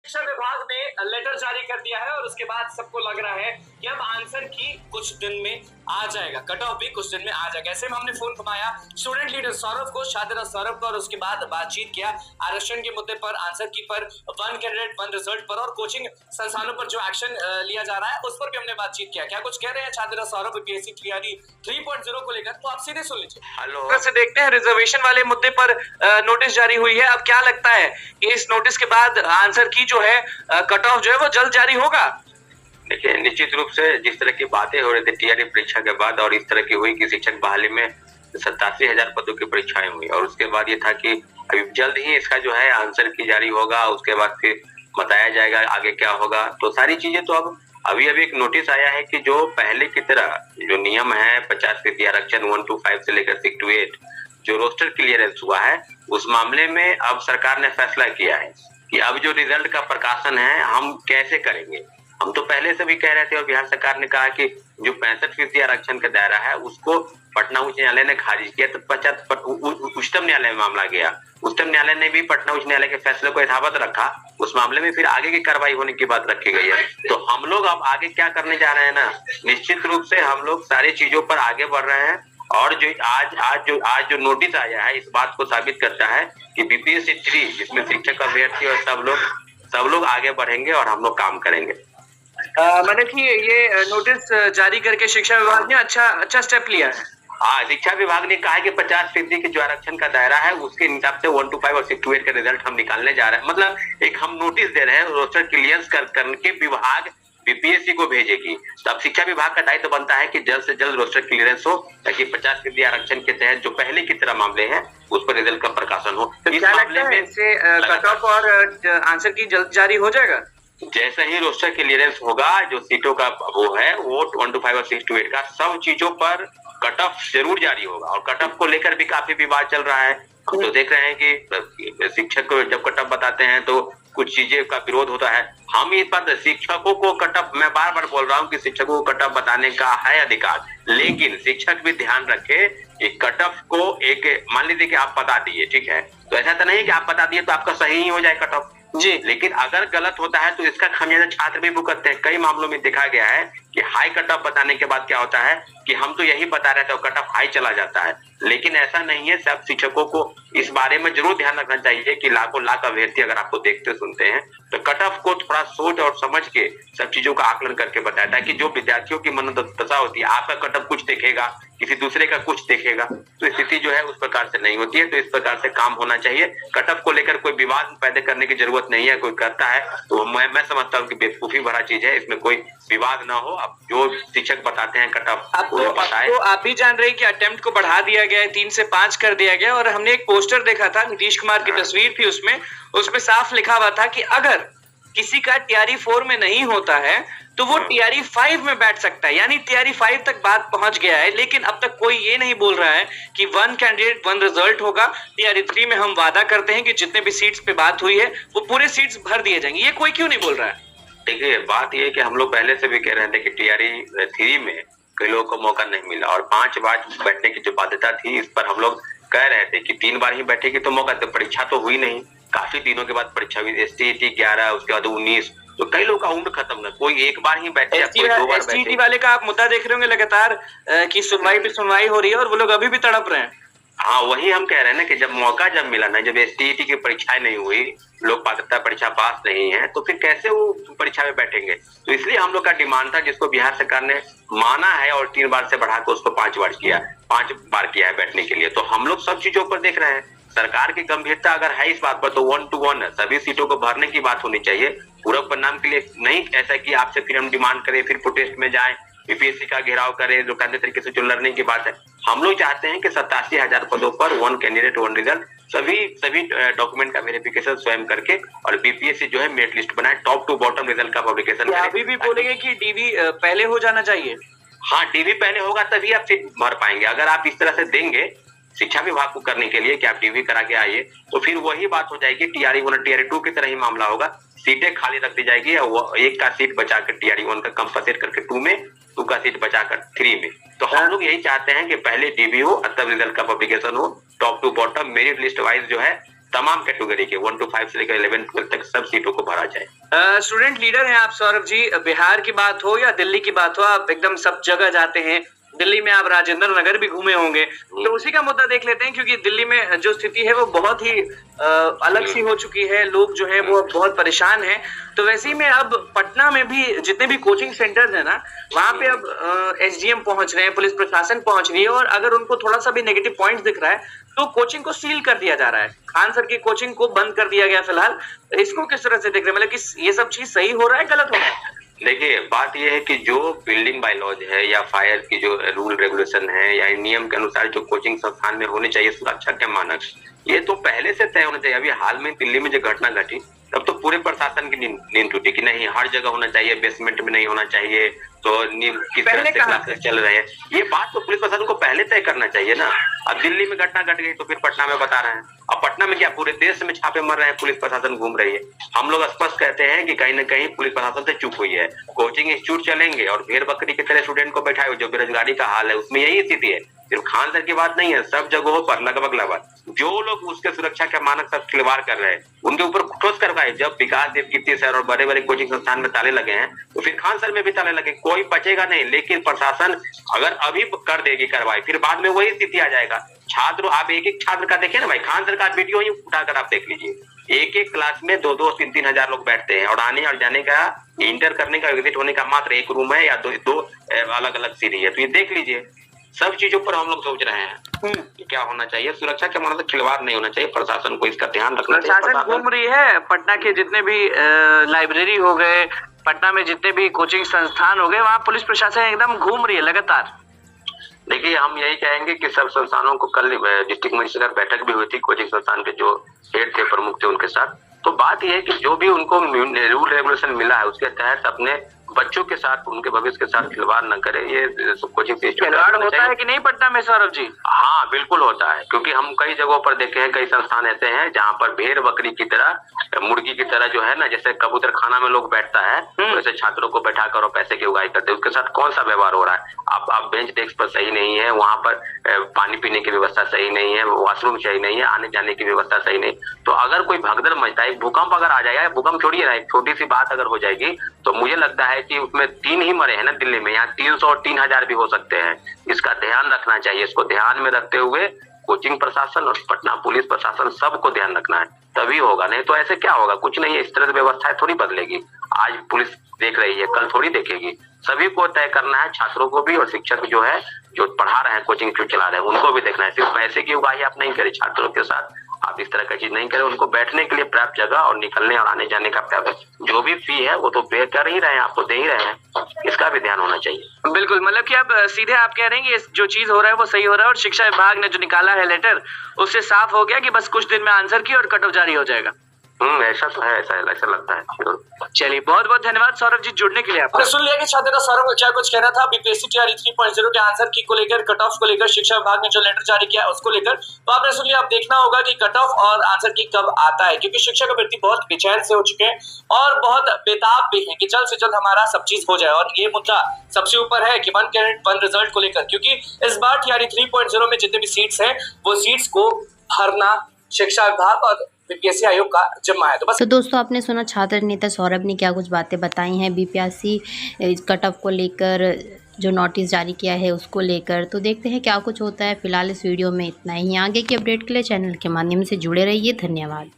शिक्षा विभाग ने लेटर जारी कर दिया है और उसके बाद सबको लग रहा है कि अब आंसर की कुछ दिन में आ जाएगा, कट ऑफ भी कुछ दिन में आ जाएगा। ऐसे में हमने फोन घुमाया स्टूडेंट लीडर सौरभ को, छात्र सौरभ को, और उसके बाद बातचीत किया आरक्षण के मुद्दे पर, आंसर की पर, वन कैंडिडेट वन रिजल्ट पर और कोचिंग संस्थानों पर जो एक्शन लिया जा रहा है उस पर भी हमने बातचीत किया। क्या कुछ कह रहे हैं छात्र सौरभ बीपीएससी तैयारी 3.0 को लेकर, तो आप सीधे सुन लीजिए। हेलो से देखते हैं रिजर्वेशन वाले मुद्दे पर नोटिस जारी हुई है। अब क्या लगता है कि इस नोटिस के बाद आंसर की जो है कट ऑफ जो है वो जल्द जारी होगा? देखिए, निश्चित रूप से जिस तरह की बातें हो रही थी टीआरई परीक्षा के बाद और इस तरह की हुई कि शिक्षक बहाली में 87,000 पदों की परीक्षाएं हुई और उसके बाद ये था कि अभी जल्द ही इसका जो है आंसर की जारी होगा, उसके बाद फिर बताया जाएगा आगे क्या होगा। तो सारी चीजें तो अब अभी एक नोटिस आया है कि जो पहले की तरह जो नियम है 50% आरक्षण 1 to 5 से लेकर 6 to 8 जो रोस्टर क्लियरेंस हुआ है, उस मामले में अब सरकार ने फैसला किया है कि अब जो रिजल्ट का प्रकाशन है हम कैसे करेंगे। हम तो पहले से भी कह रहे थे और बिहार सरकार ने कहा कि जो 65% आरक्षण का दायरा है उसको पटना उच्च न्यायालय ने खारिज किया, तो उच्चतम न्यायालय में मामला गया। उच्चतम न्यायालय ने भी पटना उच्च न्यायालय के फैसले को यथावत रखा। उस मामले में फिर आगे की कार्रवाई होने की बात रखी गई है। तो हम लोग अब आगे क्या करने जा रहे हैं ना, निश्चित रूप से हम लोग सारी चीजों पर आगे बढ़ रहे हैं और जो आज जो नोटिस आया है इस बात को साबित करता है कि बीपीएससी 3 जिसमें शिक्षक अभ्यर्थी और सब लोग आगे बढ़ेंगे और हम लोग काम करेंगे। मतलब कि ये नोटिस जारी करके शिक्षा विभाग ने अच्छा स्टेप लिया है। हाँ, शिक्षा विभाग ने कहा है कि 50% के जो आरक्षण का दायरा है उसके हिसाब से 1 to 5 और 6 to 8 का रिजल्ट हम निकालने जा रहे हैं। मतलब एक हम नोटिस दे रहे हैं, रोस्टर क्लियरेंस करके विभाग बीपीएससी को भेजेगी। तो अब शिक्षा विभाग का दायित्व बनता है कि जल्द से जल्द रोस्टर क्लियरेंस हो ताकि 50% आरक्षण के तहत जो पहले की तरह मामले हैं उस पर रिजल्ट का प्रकाशन हो। तो इस मामले में इससे कट ऑफ और आंसर की जल्द जारी हो जाएगा। जैसे ही रोस्टर क्लियरेंस होगा, जो सीटों का वो है वो 1 to 5 और 6 to 8 का सब चीजों पर कट ऑफ जरूर जारी होगा और कट ऑफ को लेकर भी काफी विवाद चल रहा है। हम तो देख रहे हैं कि शिक्षक को जब कट ऑफ बताते हैं तो कुछ चीजें का विरोध होता है। हम इस बात शिक्षकों को कट ऑफ, मैं बार बार बोल रहा हूँ कि शिक्षकों को कट ऑफ बताने का है अधिकार, लेकिन शिक्षक भी ध्यान रखे कि कट ऑफ को एक मान लीजिए कि आप बता दिए, ठीक है, तो ऐसा तो नहीं कि आप बता दिए तो आपका सही ही हो जाए कट ऑफ जी, लेकिन अगर गलत होता है तो इसका खामियाजा छात्र भी भुगतते हैं। कई मामलों में देखा गया है कि हाई कट ऑफ बताने के बाद क्या होता है कि हम तो यही बता रहे थे और कट ऑफ हाई चला जाता है, लेकिन ऐसा नहीं है। सब शिक्षकों को इस बारे में जरूर ध्यान रखना चाहिए कि लाखों लाख अभ्यर्थी अगर आपको देखते सुनते हैं तो कट ऑफ को थोड़ा सोच और समझ के सब चीजों का आकलन करके बताया, ताकि जो विद्यार्थियों की मनोदशा होती है, आपका कट ऑफ कुछ देखेगा, किसी दूसरे का कुछ देखेगा, तो स्थिति जो है उस प्रकार से नहीं होती है। तो इस प्रकार से काम होना चाहिए। कट ऑफ को लेकर कोई विवाद पैदा करने की जरूरत नहीं है। कोई करता है तो मैं समझता हूँ कि बेवकूफी भरा चीज है, इसमें कोई विवाद ना हो। अब जो शिक्षक बताते हैं कट ऑफ वो बताए। तो आप भी जान रहे हैं कि अटेम्प्ट को बढ़ा दिया गया है, 3 से 5 कर दिया गया, और हमने एक पोस्टर देखा था, नीतीश कुमार की तस्वीर थी उसमें साफ लिखा हुआ था कि अगर किसी का टीआरई 4 में नहीं होता है तो वो टीआरई 5 में बैठ सकता है। यानी टीआरई 5 तक बात पहुंच गया है, लेकिन अब तक कोई ये नहीं बोल रहा है कि 1 कैंडिडेट 1 रिजल्ट होगा। टीआरई 3 में हम वादा करते हैं कि जितने भी सीट्स पे बात हुई है वो पूरे सीट्स भर दिए जाएंगे। ये कोई क्यों नहीं बोल रहा है? देखिए, बात ये कि हम लोग पहले से भी कह रहे थे कि टीआरई 3 में कई लोगों को मौका नहीं मिला और 5 बार बैठने की जो बाध्यता थी इस पर हम लोग कह रहे थे कि 3 बार ही बैठेगी तो मौका, तो परीक्षा तो हुई नहीं, काफी दिनों के बाद परीक्षा हुई, एसटीईटी 11 उसके बाद 19, तो कई लोग का उम्र खत्म ना, कोई एक बार ही बैठे या कोई 2 बार बैठे। एसटीईटी वाले का आप मुद्दा देख रहे होंगे लगातार कि सुनवाई पे सुनवाई हो रही है और वो लोग अभी भी तड़प रहे हैं। हाँ, वही हम कह रहे हैं ना कि जब मौका जब मिला ना, जब एसटीईटी की परीक्षाएं नहीं हुई, लोग पात्रता परीक्षा पास नहीं है, तो फिर कैसे वो परीक्षा में बैठेंगे। तो इसलिए हम लोग का डिमांड था जिसको बिहार सरकार ने माना है और 3 बार से बढ़ाकर उसको 5 बार किया है बैठने के लिए। तो हम लोग सब चीजों पर देख रहे हैं। सरकार की गंभीरता अगर है इस बात पर तो 1 to 1 सभी सीटों को भरने की बात होनी चाहिए। पूरा परिणाम के लिए नहीं ऐसा कि आपसे फिर हम डिमांड करें, फिर प्रोटेस्ट में जाएं, बीपीएससी का घेराव करें, जो कहते तरीके से जो लड़ने की बात है। हम लोग चाहते हैं कि 87,000 पदों पर 1 कैंडिडेट 1 रिजल्ट, सभी डॉक्यूमेंट का वेरिफिकेशन स्वयं करके और बीपीएससी जो है मेरिट लिस्ट बनाए, टॉप टू बॉटम रिजल्ट का पब्लिकेशन। अभी भी बोलेंगे कि डीवी पहले हो जाना चाहिए। हाँ, डीवी पहले होगा तभी आप सीट भर पाएंगे। अगर आप इस तरह से देंगे शिक्षा विभाग को करने के लिए कि आप डीवी करा के आइए, तो फिर वही बात हो जाएगी, टीआरई 1 और टीआरई 2 की तरह ही मामला होगा। सीटें खाली रख दी जाएगी और वो एक का सीट बचाकर टीआरई 1 का कंपनसेट करके 2 में, 2 का सीट बचाकर 3 में। तो हम लोग यही चाहते हैं कि पहले डीवी हो, तब रिजल्ट का पब्लिकेशन हो, top to bottom merit list wise जो है तमाम कैटेगरी के 1 to 5 से लेकर 11-12 तक सब सीटों को भरा जाए। स्टूडेंट लीडर हैं आप सौरभ जी, बिहार की बात हो या दिल्ली की बात हो, आप एकदम सब जगह जाते हैं। दिल्ली में आप राजेंद्र नगर भी घूमे होंगे, तो उसी का मुद्दा देख लेते हैं, क्योंकि दिल्ली में जो स्थिति है वो बहुत ही अलग सी हो चुकी है। लोग जो है वो बहुत परेशान हैं। तो वैसे ही में अब पटना में भी जितने भी कोचिंग सेंटर्स है ना, वहां पे अब एसडीएम पहुंच रहे हैं, पुलिस प्रशासन पहुंच रही है, और अगर उनको थोड़ा सा भी नेगेटिव पॉइंट दिख रहा है तो कोचिंग को सील कर दिया जा रहा है। खान सर की कोचिंग को बंद कर दिया गया फिलहाल। इसको किस तरह से देख रहे हैं, मतलब कि ये सब चीज सही हो रहा है, गलत हो रहा है? देखिए, बात यह है कि जो बिल्डिंग बायलॉज है या फायर की जो रूल रेगुलेशन है या नियम के अनुसार जो कोचिंग संस्थान में होने चाहिए सुरक्षा के मानक, ये तो पहले से तय होना चाहिए। अभी हाल में दिल्ली में जो घटना घटी तब तो पूरे प्रशासन की नींद टूटी कि नहीं, हर जगह होना चाहिए, बेसमेंट में नहीं होना चाहिए, तो किस तरह से क्लासेस चल रहे हैं, ये बात तो पुलिस प्रशासन को पहले तय करना चाहिए ना। अब दिल्ली में घटना घट गई तो फिर पटना में बता रहे हैं। अब पटना में क्या पूरे देश में छापे मर रहे हैं, पुलिस प्रशासन घूम रही है। हम लोग स्पष्ट कहते हैं कि कहीं ना कहीं पुलिस प्रशासन से चूक हुई है। कोचिंग इंस्टीट्यूट चलेंगे और भेड़ बकरी की तरह स्टूडेंट को बैठाए, जो बेरोजगारी का हाल है उसमें यही स्थिति है। सिर्फ खान सर की बात नहीं है, सब जगहों पर लगभग जो लोग उसके सुरक्षा के मानक सब खिलवाड़ कर रहे हैं उनके ऊपर ठोस कार्रवाई। जब विकास देवकीर्ति सर और बड़े बड़े कोचिंग संस्थान में ताले लगे हैं तो फिर खान सर में भी ताले लगे, कोई बचेगा नहीं। लेकिन प्रशासन अगर अभी कर देगी कार्रवाई, फिर बाद में वही स्थिति आ जाएगा। छात्र, आप एक एक छात्र का देखिए ना भाई, खान सर का वीडियो ही उठाकर आप देख लीजिए। एक एक क्लास में 2-3 हजार लोग बैठते हैं और आने और जाने का, इंटर करने का, एग्जिट होने का मात्र एक रूम है या दो अलग अलग सीढ़ी है। तो ये देख लीजिए, सब चीजों पर हम लोग सोच रहे हैं कि क्या होना चाहिए। सुरक्षा के मामले में खिलवाड़ नहीं होना चाहिए, प्रशासन को इसका ध्यान रखना चाहिए। प्रशासन घूम रही है, पटना के जितने भी लाइब्रेरी हो गए, पटना में जितने भी कोचिंग संस्थान हो गए, वहाँ पुलिस प्रशासन एकदम घूम रही है लगातार। देखिए, हम यही कहेंगे कि सब संस्थानों को, कल डिस्ट्रिक्ट मजिस्ट्रेट बैठक भी हुई थी कोचिंग संस्थान के जो हेड थे, प्रमुख थे, उनके साथ। तो बात यह है कि जो भी उनको रूल रेगुलेशन मिला है उसके तहत अपने बच्चों के साथ, उनके भविष्य के साथ खिलवाड़ न करे। ये कोचिंग खिलवाड़ होता है कि नहीं पटना में सौरभ जी? हाँ, बिल्कुल होता है, क्योंकि हम कई जगहों पर देखे हैं, कई संस्थान ऐसे हैं जहाँ पर भेड़ बकरी की तरह, मुर्गी की तरह जो है ना, जैसे कबूतर खाना में लोग बैठता है वैसे छात्रों को बैठाकर और पैसे की उगाई करते हैं। उसके साथ कौन सा व्यवहार हो रहा है? आप बेंच डेस्क पर सही नहीं है, वहां पर पानी पीने की व्यवस्था सही नहीं है, वॉशरूम सही नहीं है, आने जाने की व्यवस्था सही नहीं। तो अगर कोई भगदड़ मचता है, भूकंप अगर आ जाएगा, भूकंप छोड़िए ना, एक छोटी सी बात अगर हो जाएगी तो मुझे लगता है कि उसमें 3 ही मरे हैं ना दिल्ली में, यहाँ 300 और 3000 भी हो सकते हैं। इसका ध्यान रखना चाहिए। इसको ध्यान में रखते हुए कोचिंग प्रशासन और पटना पुलिस प्रशासन सबको ध्यान रखना है, तभी होगा। नहीं तो ऐसे क्या होगा? कुछ नहीं है, इस तरह से व्यवस्थाएं थोड़ी बदलेगी। आज पुलिस देख रही है, कल थोड़ी देखेगी। सभी को तय करना है, छात्रों को भी और शिक्षक जो है, जो पढ़ा रहे हैं, कोचिंग चला रहे हैं, उनको भी देखना है। सिर्फ पैसे की उगाही आप नहीं करें, छात्रों के साथ आप इस तरह का चीज नहीं करें। उनको बैठने के लिए पर्याप्त जगह और निकलने और आने जाने का पर्याप्त, जो भी फी है वो तो पे कर ही रहे हैं, आपको दे ही रहे हैं, इसका भी ध्यान होना चाहिए। बिल्कुल, मतलब कि आप सीधे आप कह रहे हैं कि जो चीज हो रहा है वो सही हो रहा है, और शिक्षा विभाग ने जो निकाला है लेटर, उससे साफ हो गया कि बस कुछ दिन में आंसर की और कट ऑफ जारी हो जाएगा। ऐसा तो है, ऐसा लगता है। चलिए, बहुत बहुत धन्यवाद सौरभ जी जुड़ने के लिए। आपने सुन लिया कि छात्र का सौरभ क्या कुछ कहना था बीपीएससी टीआरई 3.0 के आंसर की को लेकर, कट ऑफ को लेकर, शिक्षा विभाग ने जो लेटर जारी किया उसको लेकर। तो आपने सुन लिया, अब देखना होगा कि कट ऑफ और आंसर की कब आता है, क्योंकि शिक्षक अभ्यर्थी बहुत बेचैन से हो चुके हैं और बहुत बेताब भी है कि जल्द से जल्द हमारा सब चीज हो जाए। और ये मुद्दा सबसे ऊपर है कि 1 कैरेट 1 रिजल्ट को लेकर, क्योंकि इस बार टीआरई 3.0 में जितने भी सीट्स हैं वो सीट्स को भरना शिक्षा विभाग और बीपीएससी आयोग का जिम्मा है। तो दोस्तों, आपने सुना छात्र नेता सौरभ ने क्या कुछ बातें बताई हैं बीपीएससी कट ऑफ को लेकर, जो नोटिस जारी किया है उसको लेकर। तो देखते हैं क्या कुछ होता है। फिलहाल इस वीडियो में इतना ही। आगे की अपडेट के लिए चैनल के माध्यम से जुड़े रहिए। धन्यवाद।